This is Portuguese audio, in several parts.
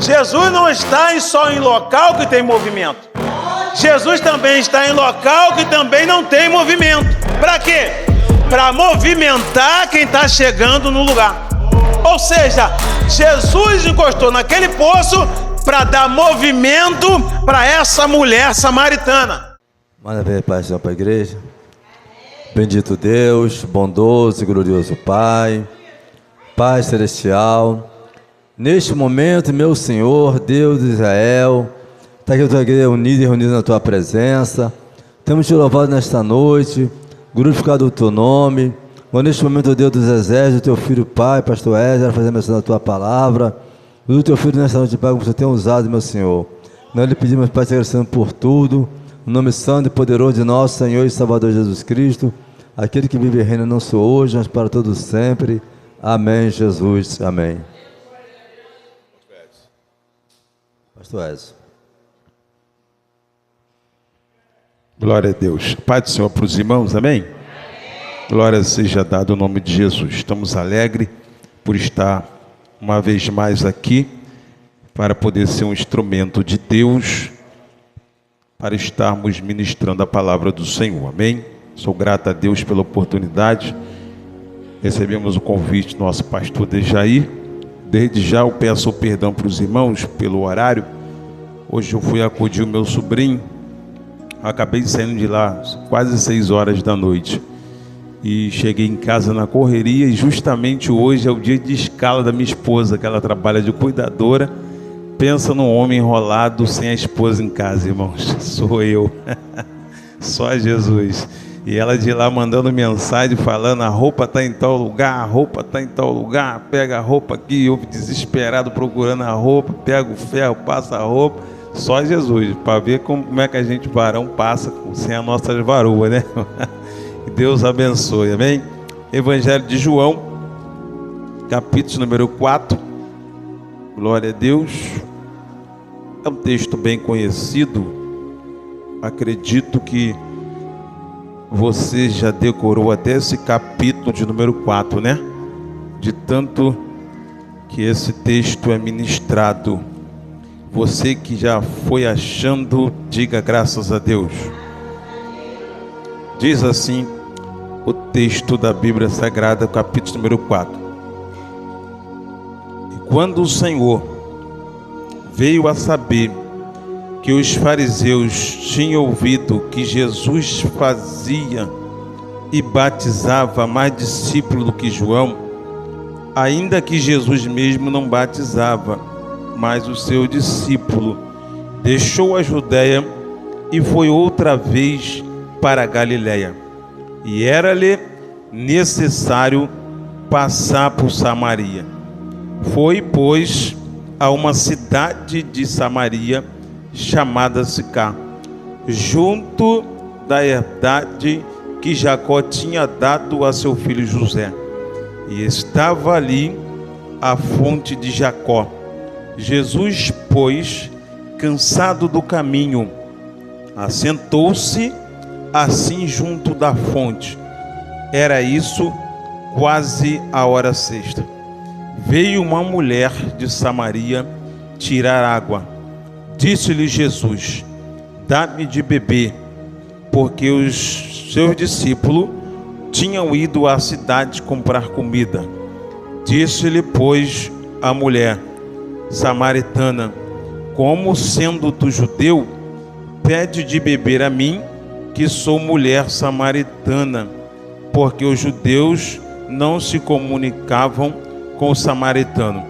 Jesus não está só em local que tem movimento. Jesus também está em local que também não tem movimento. Para quê? Para movimentar quem está chegando no lugar. Ou seja, Jesus encostou naquele poço para dar movimento para essa mulher samaritana. Manda ver, Pai, Senhor, para a igreja. Bendito Deus, bondoso e glorioso Pai, Pai celestial. Neste momento, meu Senhor, Deus de Israel, está aqui a tua igreja unida e reunida na tua presença. Temos te louvado nesta noite, glorificado o teu nome. Neste momento, Deus dos exércitos, o teu filho, Pai, pastor Ezra, fazendo menção da tua palavra. O teu filho nesta noite, Pai, como você tem usado, meu Senhor. Nós lhe pedimos, Pai, te agradecendo por tudo. No nome santo e poderoso de nosso Senhor e Salvador Jesus Cristo, aquele que vive e reina não só hoje, mas para todos sempre. Amém, Jesus. Amém. Pastor Ezio. Glória a Deus. Pai do Senhor para os irmãos, amém? Glória seja dada o nome de Jesus. Estamos alegres por estar uma vez mais aqui para poder ser um instrumento de Deus, para estarmos ministrando a palavra do Senhor, amém? Sou grato a Deus pela oportunidade. Recebemos o convite do nosso pastor Dejair. Desde já eu peço perdão para os irmãos pelo horário. Hoje eu fui acudir o meu sobrinho. Acabei saindo de lá quase 6 horas da noite. E cheguei em casa na correria. E justamente hoje é o dia de escala da minha esposa, que ela trabalha de cuidadora. Pensa num homem enrolado sem a esposa em casa, irmãos. Sou eu. Só Jesus. E ela de lá mandando mensagem, falando: a roupa está em tal lugar, a roupa está em tal lugar. Pega a roupa aqui. Eu desesperado procurando a roupa. Pega o ferro, passa a roupa. Só Jesus. Para ver como é que a gente, varão, passa sem a nossa varoa, né? Deus abençoe, amém? Evangelho de João, capítulo número 4. Glória a Deus. É um texto bem conhecido. Acredito que você já decorou até esse capítulo de número 4, né? De tanto que esse texto é ministrado. Você que já foi achando, diga graças a Deus. Diz assim o texto da Bíblia Sagrada, capítulo número 4. E quando o Senhor veio a saber que os fariseus tinham ouvido que Jesus fazia e batizava mais discípulos do que João, ainda que Jesus mesmo não batizava, mas o seu discípulo, deixou a Judéia e foi outra vez para a Galiléia. E era-lhe necessário passar por Samaria. Foi, pois, a uma cidade de Samaria chamada Sicá, junto da herdade que Jacó tinha dado a seu filho José. E estava ali a fonte de Jacó. Jesus, pois, cansado do caminho, assentou-se assim junto da fonte. Era isso quase a hora sexta. Veio uma mulher de Samaria tirar água. Disse-lhe Jesus: dá-me de beber, porque os seus discípulos tinham ido à cidade comprar comida. Disse-lhe, pois, a mulher samaritana: como sendo tu judeu, pede de beber a mim, que sou mulher samaritana? Porque os judeus não se comunicavam com o samaritano.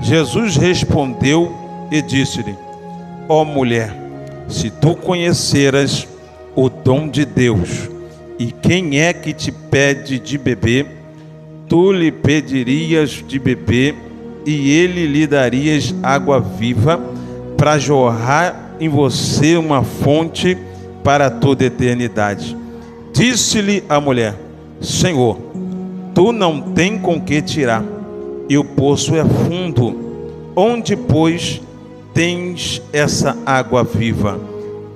Jesus respondeu e disse-lhe: ó mulher, se tu conheceras o dom de Deus, e quem é que te pede de beber, tu lhe pedirias de beber, e ele lhe darias água viva, para jorrar em você uma fonte para toda a eternidade. Disse-lhe a mulher: Senhor, tu não tens com que tirar, e o poço é fundo. Onde, pois, tens essa água viva?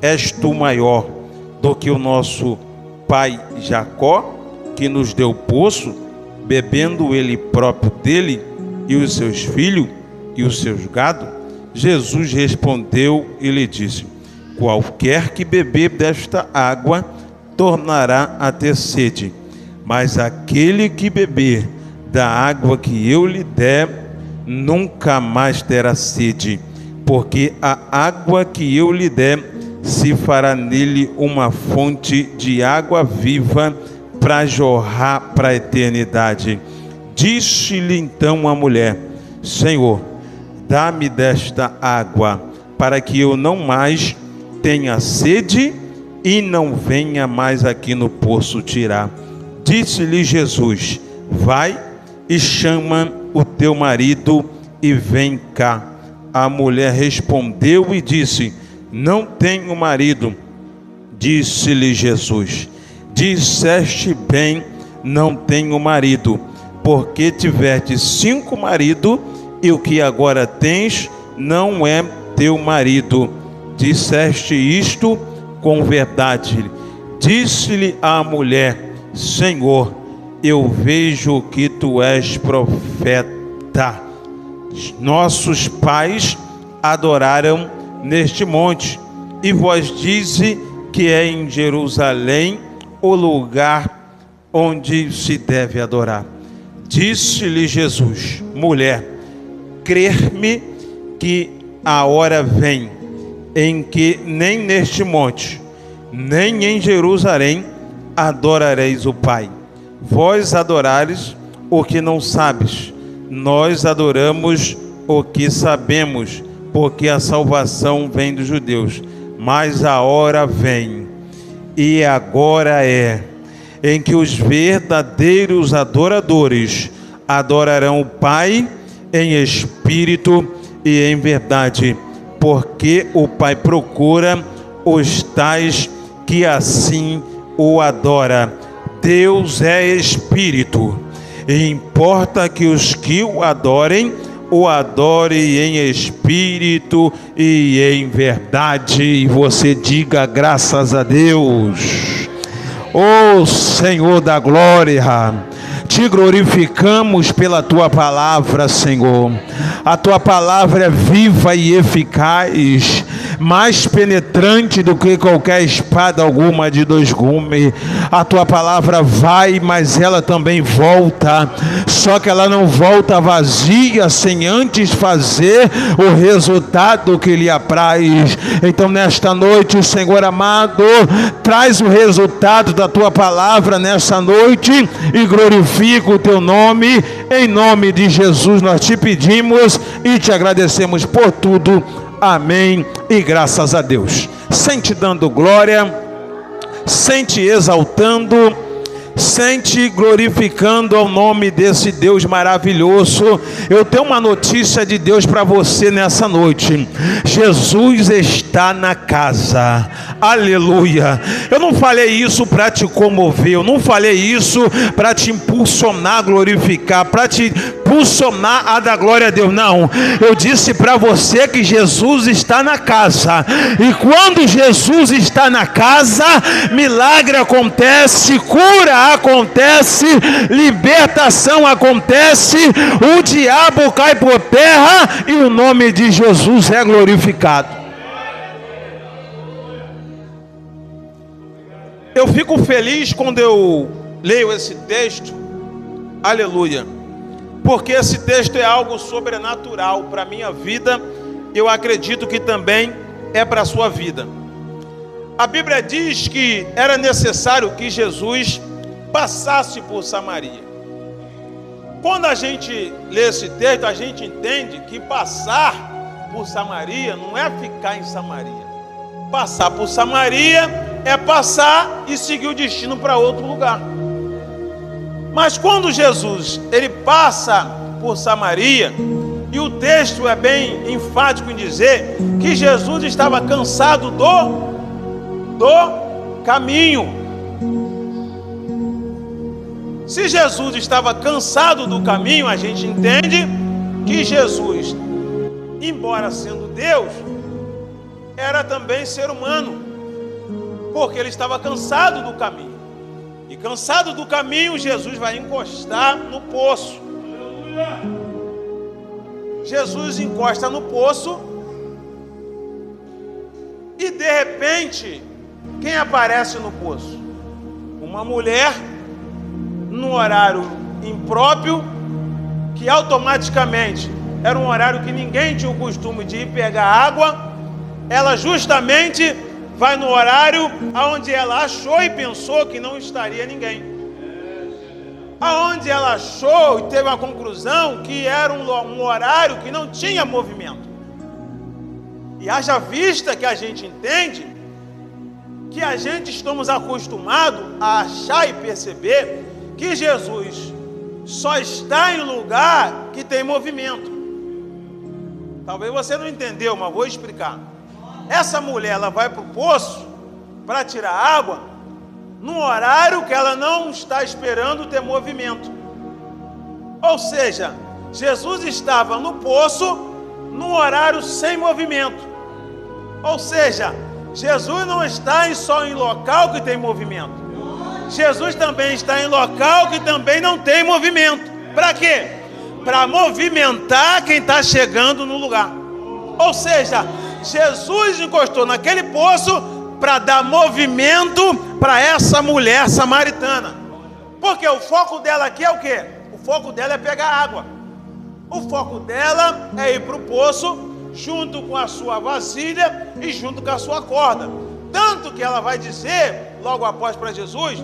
És tu maior do que o nosso pai Jacó, que nos deu o poço, bebendo ele próprio dele, e os seus filhos, e os seus gado? Jesus respondeu e lhe disse: qualquer que beber desta água tornará a ter sede, mas aquele que beber da água que eu lhe der nunca mais terá sede, porque a água que eu lhe der se fará nele uma fonte de água viva para jorrar para a eternidade. Disse-lhe então a mulher: Senhor, dá-me desta água, para que eu não mais tenha sede e não venha mais aqui no poço tirar. Disse-lhe Jesus: vai e chama o teu marido e vem cá. A mulher respondeu e disse: não tenho marido. Disse-lhe Jesus: disseste bem, não tenho marido, porque tiveste 5 maridos, e o que agora tens não é teu marido. Disseste isto com verdade. Disse-lhe a mulher: Senhor, eu vejo que tu és profeta. Nossos pais adoraram neste monte, e vós dize que é em Jerusalém o lugar onde se deve adorar. Disse-lhe Jesus: mulher, crer-me que a hora vem em que nem neste monte, nem em Jerusalém adorareis o Pai. Vós adorares o que não sabes, nós adoramos o que sabemos, porque a salvação vem dos judeus. Mas a hora vem, e agora é, em que os verdadeiros adoradores adorarão o Pai em espírito e em verdade, porque o Pai procura os tais que assim o adora. Deus é espírito, e importa que os que o adorem em espírito e em verdade. E você diga graças a Deus. Ó Senhor da glória, te glorificamos pela tua palavra, Senhor. A tua palavra é viva e eficaz, mais penetrante do que qualquer espada alguma de 2 gumes. A tua palavra vai, mas ela também volta, só que ela não volta vazia sem antes fazer o resultado que lhe apraz. Então nesta noite, Senhor amado, traz o resultado da tua palavra nessa noite e glorifica o teu nome. Em nome de Jesus nós te pedimos e te agradecemos por tudo. Amém e graças a Deus. Sente dando glória, sente exaltando, sente glorificando ao nome desse Deus maravilhoso. Eu tenho uma notícia de Deus para você nessa noite. Jesus está na casa. Aleluia. Eu não falei isso para te comover, eu não falei isso para te impulsionar a glorificar, para te impulsionar a dar glória a Deus, não. Eu disse para você que Jesus está na casa, e quando Jesus está na casa, milagre acontece, cura acontece, libertação acontece, o diabo cai por terra e o nome de Jesus é glorificado. Eu fico feliz quando eu leio esse texto, aleluia, porque esse texto é algo sobrenatural para a minha vida. Eu acredito que também é para a sua vida. A Bíblia diz que era necessário que Jesus passasse por Samaria. Quando a gente lê esse texto, a gente entende que passar por Samaria não é ficar em Samaria. Passar por Samaria é passar e seguir o destino para outro lugar. Mas quando Jesus ele passa por Samaria, e o texto é bem enfático em dizer que Jesus estava cansado do caminho. Se Jesus estava cansado do caminho, a gente entende que Jesus, embora sendo Deus, era também ser humano, porque ele estava cansado do caminho. E cansado do caminho, Jesus vai encostar no poço. Jesus encosta no poço E de repente, quem aparece no poço? Uma mulher, num horário impróprio, que automaticamente era um horário que ninguém tinha o costume de ir pegar água. Ela justamente vai no horário onde ela achou e pensou que não estaria ninguém. Aonde ela achou e teve uma conclusão que era um horário que não tinha movimento. E haja vista que a gente entende que a gente estamos acostumados a achar e perceber que Jesus só está em lugar que tem movimento. Talvez você não entendeu, mas vou explicar. Essa mulher, ela vai para o poço para tirar água num horário que ela não está esperando ter movimento. Ou seja, Jesus estava no poço num horário sem movimento. Ou seja, Jesus não está só em local que tem movimento. Jesus também está em local que também não tem movimento. Para quê? Para movimentar quem está chegando no lugar. Ou seja, Jesus encostou naquele poço para dar movimento para essa mulher samaritana. Porque o foco dela aqui é o quê? O foco dela é pegar água. O foco dela é ir para o poço junto com a sua vasilha e junto com a sua corda. Tanto que ela vai dizer, logo após para Jesus,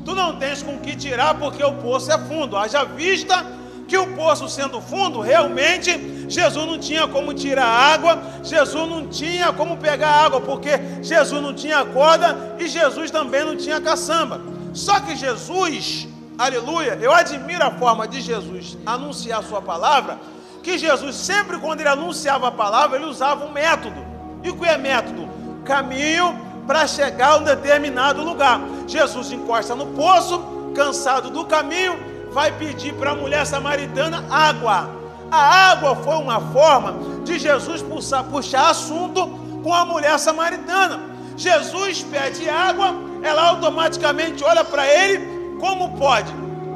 tu não tens com que tirar porque o poço é fundo. Haja vista que o poço sendo fundo, realmente Jesus não tinha como tirar água, Jesus não tinha como pegar água, porque Jesus não tinha corda e Jesus também não tinha caçamba. Só que Jesus, aleluia, eu admiro a forma de Jesus anunciar a sua palavra, que Jesus sempre quando ele anunciava a palavra, ele usava um método. E o que é método? Caminho para chegar a um determinado lugar. Jesus encosta no poço, cansado do caminho, vai pedir para a mulher samaritana água. A água foi uma forma de Jesus puxar assunto com a mulher samaritana. Jesus pede água, ela automaticamente olha para ele, como pode?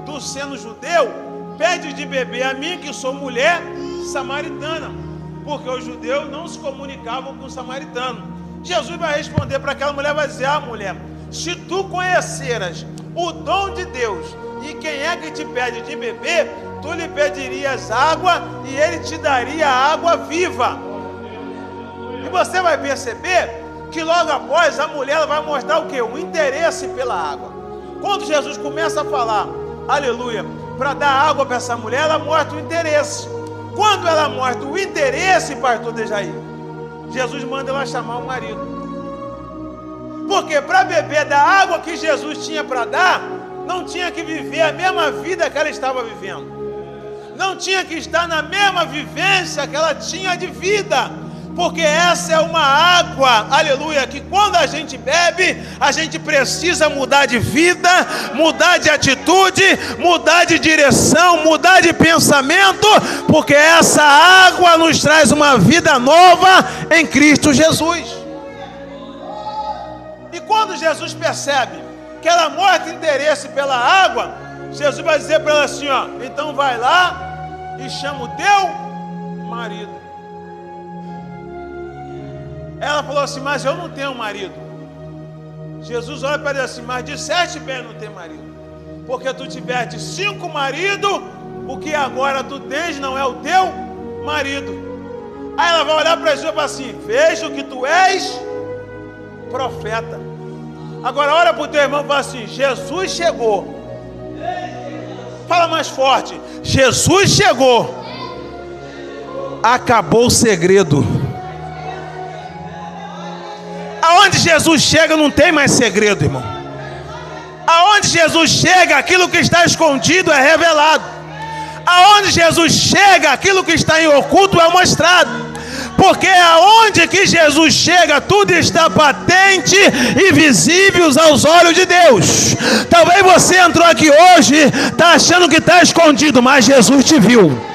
Tu sendo judeu, pede de beber a mim, que sou mulher samaritana, porque os judeus não se comunicavam com o samaritano. Jesus vai responder para aquela mulher, vai dizer: mulher, se tu conheceras o dom de Deus e quem é que te pede de beber, tu lhe pedirias água e ele te daria água viva. E você vai perceber que logo após a mulher vai mostrar o quê? O interesse pela água. Quando Jesus começa a falar, aleluia, para dar água para essa mulher, ela mostra o interesse. Quando ela mostra o interesse, pastor Dejaí, Jesus manda ela chamar o marido. Porque para beber da água que Jesus tinha para dar, não tinha que viver a mesma vida que ela estava vivendo. Não tinha que estar na mesma vivência que ela tinha de vida. Porque essa é uma água, aleluia, que quando a gente bebe, a gente precisa mudar de vida, mudar de atitude, mudar de direção, mudar de pensamento, porque essa água nos traz uma vida nova em Cristo Jesus. E quando Jesus percebe que ela mostra interesse pela água, Jesus vai dizer para ela assim, ó, então vai lá e chama o teu marido. Ela falou assim, mas eu não tenho marido. Jesus olha para ela assim, mas disseste bem não ter marido, porque tu tiveste 5 maridos, o que agora tu tens não é o teu marido. Aí ela vai olhar para Jesus e falar assim, vejo que tu és profeta. Agora olha para o teu irmão e fala assim, Jesus chegou. Fala mais forte, Jesus chegou. Acabou o segredo. Aonde Jesus chega não tem mais segredo, irmão. Aonde Jesus chega, aquilo que está escondido é revelado. Aonde Jesus chega, aquilo que está em oculto é mostrado. Porque aonde que Jesus chega, tudo está patente e visível aos olhos de Deus. Talvez você entrou aqui hoje, está achando que está escondido, mas Jesus te viu.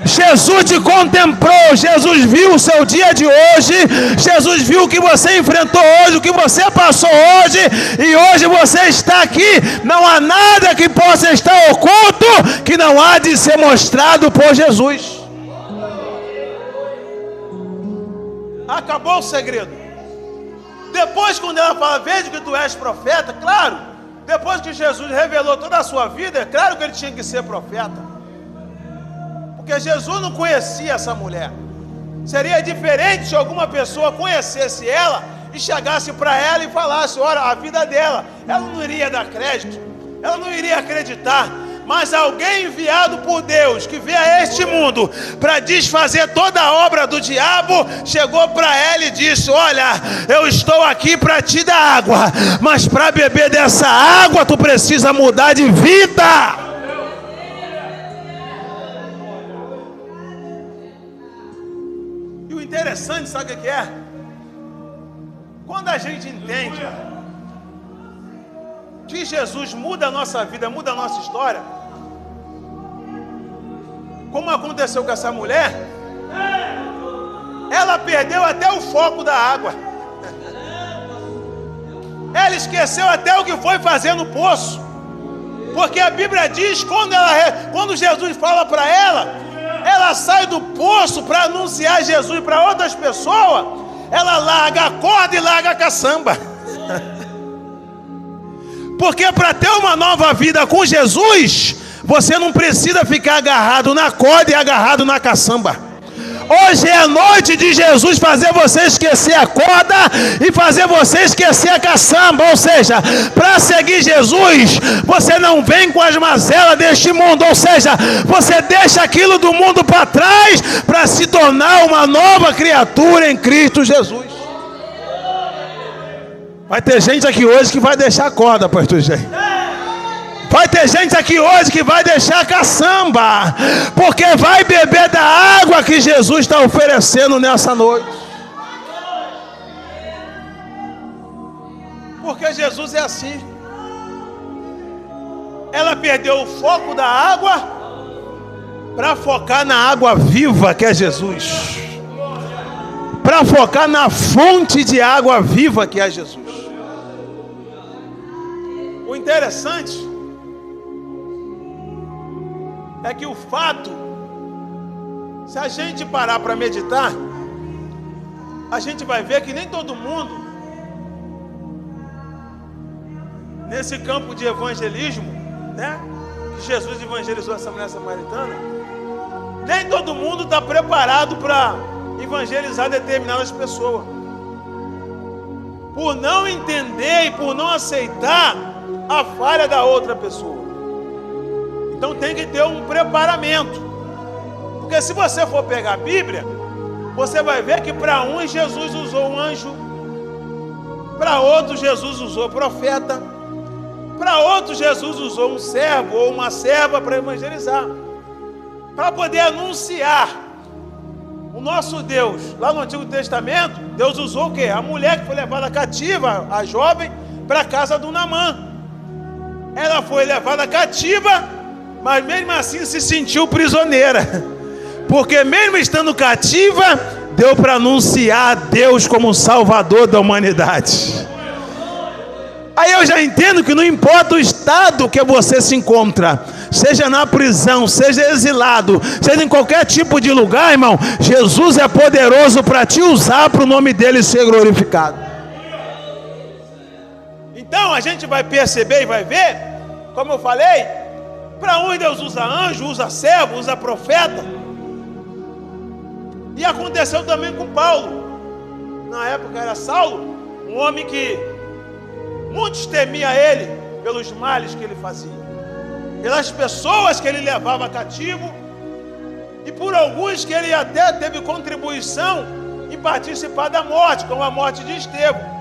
Jesus te contemplou, Jesus viu o seu dia de hoje, Jesus viu o que você enfrentou hoje, o que você passou hoje, e hoje você está aqui. Não há nada que possa estar oculto, que não há de ser mostrado por Jesus. Acabou o segredo. Depois, quando ela fala, veja que tu és profeta, claro, depois que Jesus revelou toda a sua vida, é claro que ele tinha que ser profeta. Porque Jesus não conhecia essa mulher. Seria diferente se alguma pessoa conhecesse ela e chegasse para ela e falasse, olha, a vida dela, ela não iria dar crédito, ela não iria acreditar. Mas alguém enviado por Deus, que veio a este mundo para desfazer toda a obra do diabo, chegou para ela e disse, olha, eu estou aqui para te dar água, mas para beber dessa água tu precisa mudar de vida. E o interessante, sabe o que é? Quando a gente entende que Jesus muda a nossa vida, muda a nossa história, como aconteceu com essa mulher, ela perdeu até o foco da água, ela esqueceu até o que foi fazer no poço, porque a Bíblia diz, quando Jesus fala para ela sai do poço para anunciar Jesus para outras pessoas, ela larga a corda e larga a caçamba. Porque para ter uma nova vida com Jesus, você não precisa ficar agarrado na corda e agarrado na caçamba. Hoje é a noite de Jesus fazer você esquecer a corda e fazer você esquecer a caçamba. Ou seja, para seguir Jesus, você não vem com as mazelas deste mundo. Ou seja, você deixa aquilo do mundo para trás para se tornar uma nova criatura em Cristo Jesus. Vai ter gente aqui hoje que vai deixar a corda, pastor Gê. Vai ter gente aqui hoje que vai deixar a caçamba, porque vai beber da água que Jesus está oferecendo nessa noite. Porque Jesus é assim. Ela perdeu o foco da água para focar na água viva que é Jesus, para focar na fonte de água viva que é Jesus. O interessante é que o fato, se a gente parar para meditar, a gente vai ver que nem todo mundo, nesse campo de evangelismo, né, que Jesus evangelizou essa mulher samaritana, nem todo mundo está preparado para evangelizar determinadas pessoas, por não entender e por não aceitar a falha da outra pessoa. Então tem que ter um preparamento, porque se você for pegar a Bíblia, você vai ver que para uns Jesus usou um anjo, para outros Jesus usou profeta, para outros Jesus usou um servo ou uma serva para evangelizar, para poder anunciar o nosso Deus. Lá no Antigo Testamento, Deus usou o quê? A mulher que foi levada cativa, a jovem, para a casa do Naamã. Ela foi levada cativa, mas mesmo assim se sentiu prisioneira, porque mesmo estando cativa, deu para anunciar a Deus como Salvador da humanidade. Aí eu já entendo que não importa o estado que você se encontra, seja na prisão, seja exilado, seja em qualquer tipo de lugar, irmão, Jesus é poderoso para te usar, para o nome dele ser glorificado. Então a gente vai perceber e vai ver, como eu falei, para uns Deus usa anjo, usa servo, usa profeta. E aconteceu também com Paulo. Na época era Saulo, um homem que muitos temiam ele pelos males que ele fazia, pelas pessoas que ele levava cativo, e por alguns que ele até teve contribuição em participar da morte, como a morte de Estevão.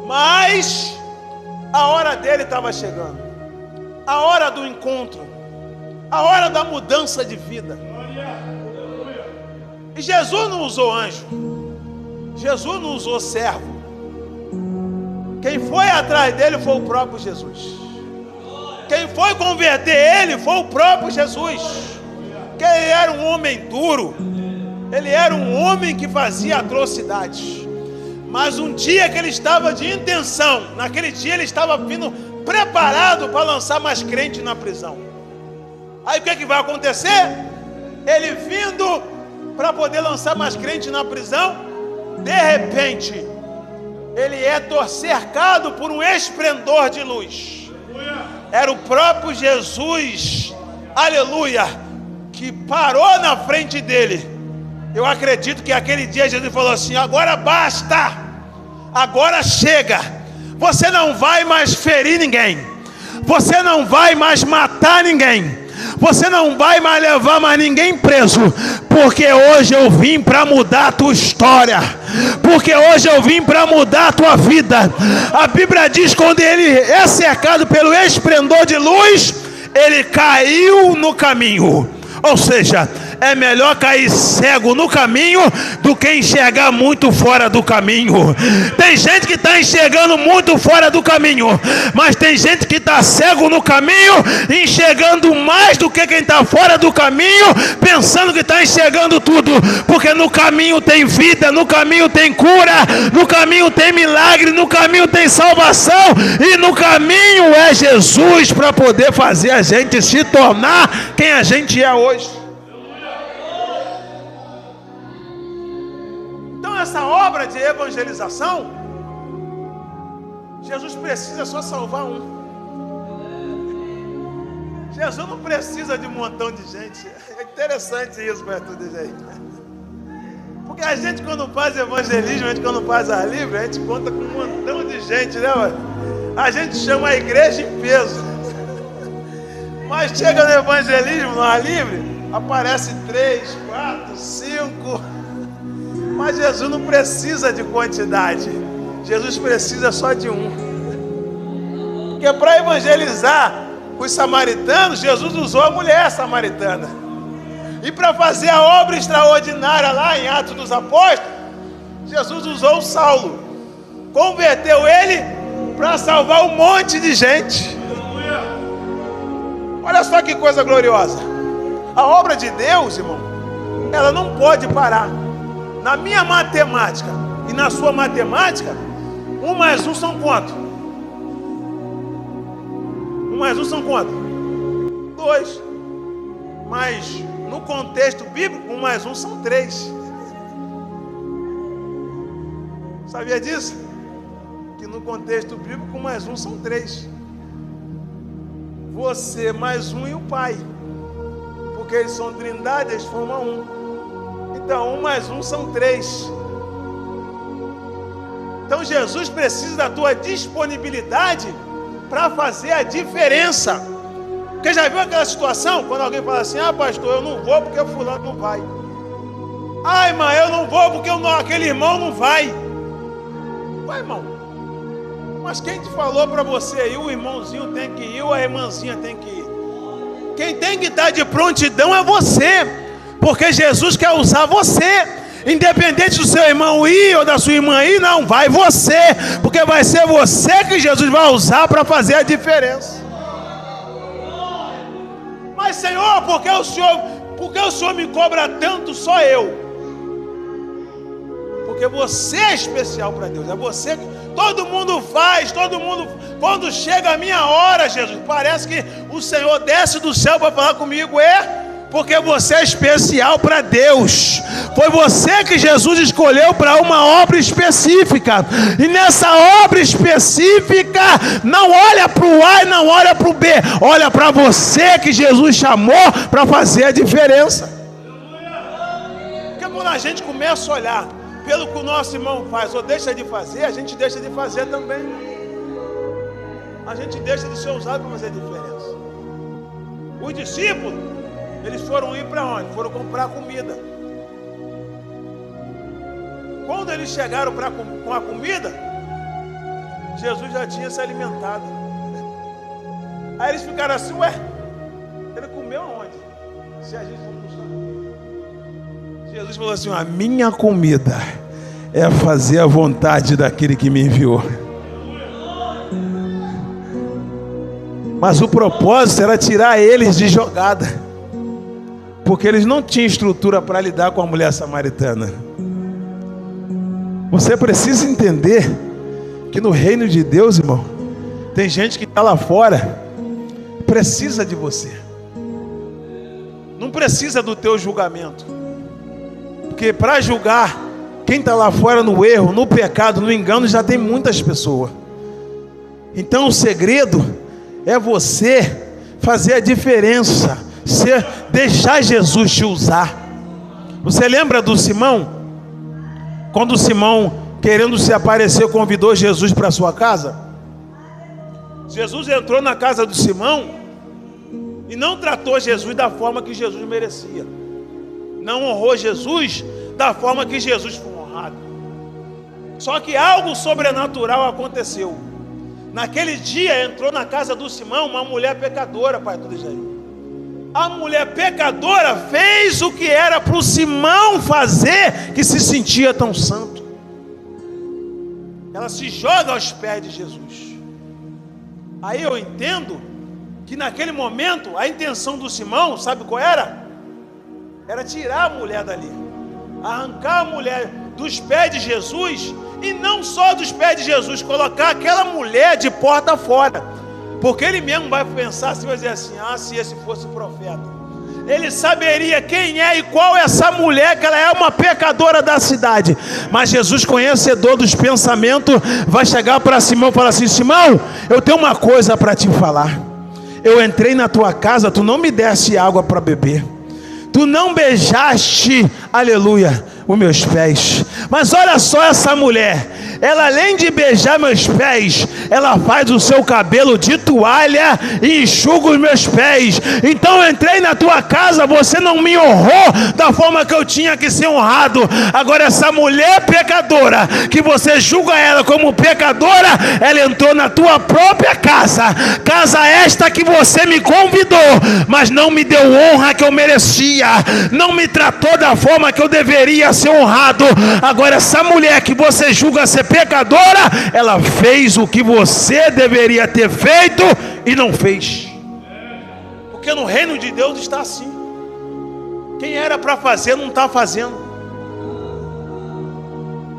Mas a hora dele estava chegando, a hora do encontro, a hora da mudança de vida. E Jesus não usou anjo, Jesus não usou servo. Quem foi atrás dele foi o próprio Jesus. Quem foi converter ele foi o próprio Jesus. Que ele era um homem duro, ele era um homem que fazia atrocidades. Mas um dia que ele estava de intenção, naquele dia ele estava vindo preparado para lançar mais crente na prisão. Aí o que é que vai acontecer? Ele vindo para poder lançar mais crente na prisão, de repente, ele é cercado por um esplendor de luz. Era o próprio Jesus, aleluia, que parou na frente dele. Eu acredito que aquele dia Jesus falou assim: agora basta, agora chega, você não vai mais ferir ninguém, você não vai mais matar ninguém, você não vai mais levar mais ninguém preso, porque hoje eu vim para mudar a tua história, porque hoje eu vim para mudar a tua vida. A Bíblia diz que quando ele é cercado pelo esplendor de luz, ele caiu no caminho. Ou seja, é melhor cair cego no caminho do que enxergar muito fora do caminho. Tem gente que está enxergando muito fora do caminho, mas tem gente que está cego no caminho, enxergando mais do que quem está fora do caminho, pensando que está enxergando tudo, porque no caminho tem vida, no caminho tem cura, no caminho tem milagre, no caminho tem salvação, e no caminho é Jesus para poder fazer a gente se tornar quem a gente é hoje. Então essa obra de evangelização, Jesus precisa só salvar um. Jesus não precisa de um montão de gente. É interessante isso, perto de gente. Porque a gente, quando faz evangelismo, a gente, quando faz ar livre, a gente conta com um montão de gente, né, mano? A gente chama a igreja em peso. Mas chega no evangelismo, no ar livre, aparece 3, 4, 5. Mas Jesus não precisa de quantidade. Jesus precisa só de um. Porque para evangelizar os samaritanos, Jesus usou a mulher samaritana. E para fazer a obra extraordinária lá em Atos dos Apóstolos, Jesus usou o Saulo. Converteu ele para salvar um monte de gente. Olha só que coisa gloriosa. A obra de Deus, irmão, ela não pode parar. Na minha matemática e na sua matemática, 1 mais 1 são quanto? 1 mais 1 são quanto? 2. Mas no contexto bíblico, 1 mais 1 são 3. Sabia disso? Que no contexto bíblico, 1 mais 1 são 3. Você mais um e o Pai, porque eles são trindade, eles formam um. Então 1 mais 1 são 3. Então Jesus precisa da tua disponibilidade para fazer a diferença. Porque já viu aquela situação quando alguém fala assim: ah, pastor, eu não vou porque o fulano não vai. Ah, irmã, eu não vou porque aquele irmão não vai. Ué, irmão, mas quem te falou para você ir? O irmãozinho tem que ir ou a irmãzinha tem que ir? Quem tem que estar de prontidão é você, porque Jesus quer usar você. Independente do seu irmão ir ou da sua irmã ir, não, vai você, porque vai ser você que Jesus vai usar para fazer a diferença. Mas Senhor, por que o Senhor me cobra tanto só eu? Porque você é especial para Deus, é você que todo mundo faz, todo mundo. Quando chega a minha hora, Jesus, parece que o Senhor desce do céu para falar comigo, porque você é especial para Deus. Foi você que Jesus escolheu para uma obra específica. E nessa obra específica, não olha para o A e não olha para o B. Olha para você que Jesus chamou para fazer a diferença. Porque quando a gente começa a olhar pelo que o nosso irmão faz ou deixa de fazer, a gente deixa de fazer também. A gente deixa de ser usado para fazer a diferença. Os discípulos, eles foram ir para onde? Foram comprar comida. Quando eles chegaram com a comida, Jesus já tinha se alimentado. Aí eles ficaram assim: ué, ele comeu aonde? Se a gente não gostou. Jesus falou assim: a minha comida é fazer a vontade daquele que me enviou. Mas o propósito era tirar eles de jogada, porque eles não tinham estrutura para lidar com a mulher samaritana. Você precisa entender que no reino de Deus, irmão, tem gente que está lá fora, precisa de você. Não precisa do teu julgamento, porque para julgar Quem está lá fora no erro, no pecado, no engano, já tem muitas pessoas. Então o segredo é você fazer a diferença, deixar Jesus te usar. Você lembra do Simão? Quando o Simão, querendo se aparecer, convidou Jesus para sua casa. Jesus entrou na casa do Simão e não tratou Jesus da forma que Jesus merecia. Não honrou Jesus da forma que Jesus foi honrado. Só que algo sobrenatural aconteceu. Naquele dia entrou na casa do Simão uma mulher pecadora, pai do Israel. A mulher pecadora fez o que era para o Simão fazer, que se sentia tão santo. Ela se joga aos pés de Jesus. Aí eu entendo que naquele momento a intenção do Simão, sabe qual era? Era tirar a mulher dali, arrancar a mulher dos pés de Jesus, e não só dos pés de Jesus, colocar aquela mulher de porta fora, porque ele mesmo vai pensar assim, vai dizer assim, se esse fosse o profeta, ele saberia quem é e qual é essa mulher, que ela é uma pecadora da cidade. Mas Jesus, conhecedor dos pensamentos, vai chegar para Simão e falar assim: Simão, eu tenho uma coisa para te falar. Eu entrei na tua casa, tu não me deste água para beber, tu não beijaste, aleluia, os meus pés. Mas olha só essa mulher, ela além de beijar meus pés, ela faz o seu cabelo de toalha e enxuga os meus pés. Então eu entrei na tua casa, você não me honrou da forma que eu tinha que ser honrado. Agora essa mulher pecadora, que você julga ela como pecadora, ela entrou na tua própria casa, casa esta que você me convidou, mas não me deu honra que eu merecia, não me tratou da forma que eu deveria ser honrado. Agora essa mulher que você julga ser pecadora, ela fez o que você deveria ter feito e não fez. Porque no reino de Deus está assim. Quem era para fazer não está fazendo.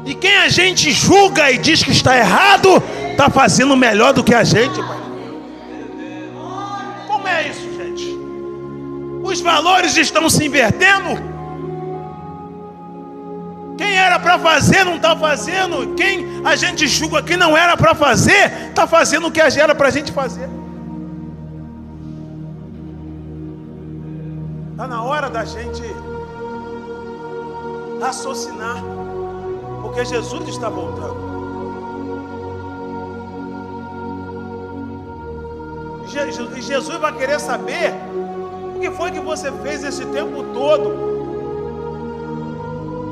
E quem a gente julga e diz que está errado, está fazendo melhor do que a gente, pai. Como é isso, gente? Os valores estão se invertendo. Quem era para fazer não está fazendo. Quem a gente julga que não era para fazer, está fazendo o que era para a gente fazer. Está na hora da gente raciocinar, porque Jesus está voltando. E Jesus vai querer saber o que foi que você fez esse tempo todo.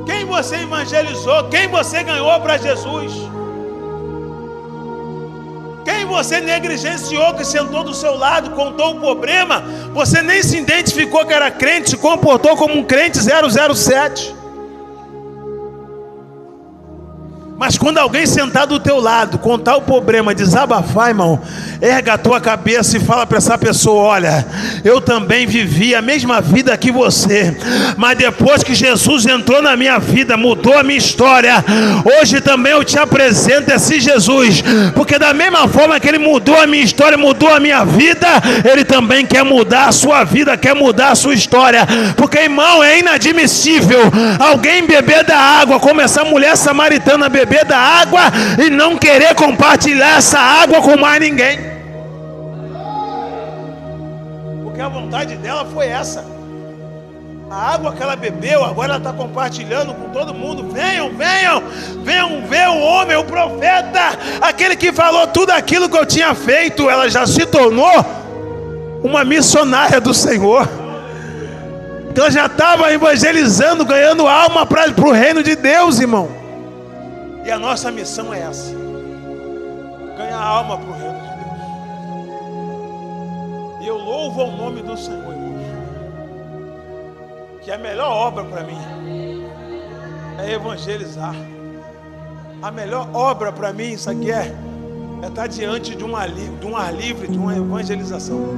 Quem você evangelizou, quem você ganhou para Jesus, quem você negligenciou, que sentou do seu lado, contou o problema, você nem se identificou que era crente, se comportou como um crente 007. Mas quando alguém sentar do teu lado, contar o problema, desabafar, irmão, erga a tua cabeça e fala para essa pessoa: olha, eu também vivi a mesma vida que você, mas depois que Jesus entrou na minha vida, mudou a minha história. Hoje também eu te apresento esse Jesus, porque da mesma forma que ele mudou a minha história, mudou a minha vida, ele também quer mudar a sua vida, quer mudar a sua história. Porque, irmão, é inadmissível alguém beber da água, como essa mulher samaritana beber da água, e não querer compartilhar essa água com mais ninguém, porque a vontade dela foi essa. A água que ela bebeu, agora ela está compartilhando com todo mundo. Venham ver o homem, o profeta, aquele que falou tudo aquilo que eu tinha feito. Ela já se tornou uma missionária do Senhor. Ela já estava evangelizando, ganhando alma para o reino de Deus, irmão. E a nossa missão é essa: ganhar alma para o reino de Deus. E eu louvo ao nome do Senhor, irmãos, que a melhor obra para mim é evangelizar. A melhor obra para mim, isso aqui é estar diante de um ar livre, de uma evangelização.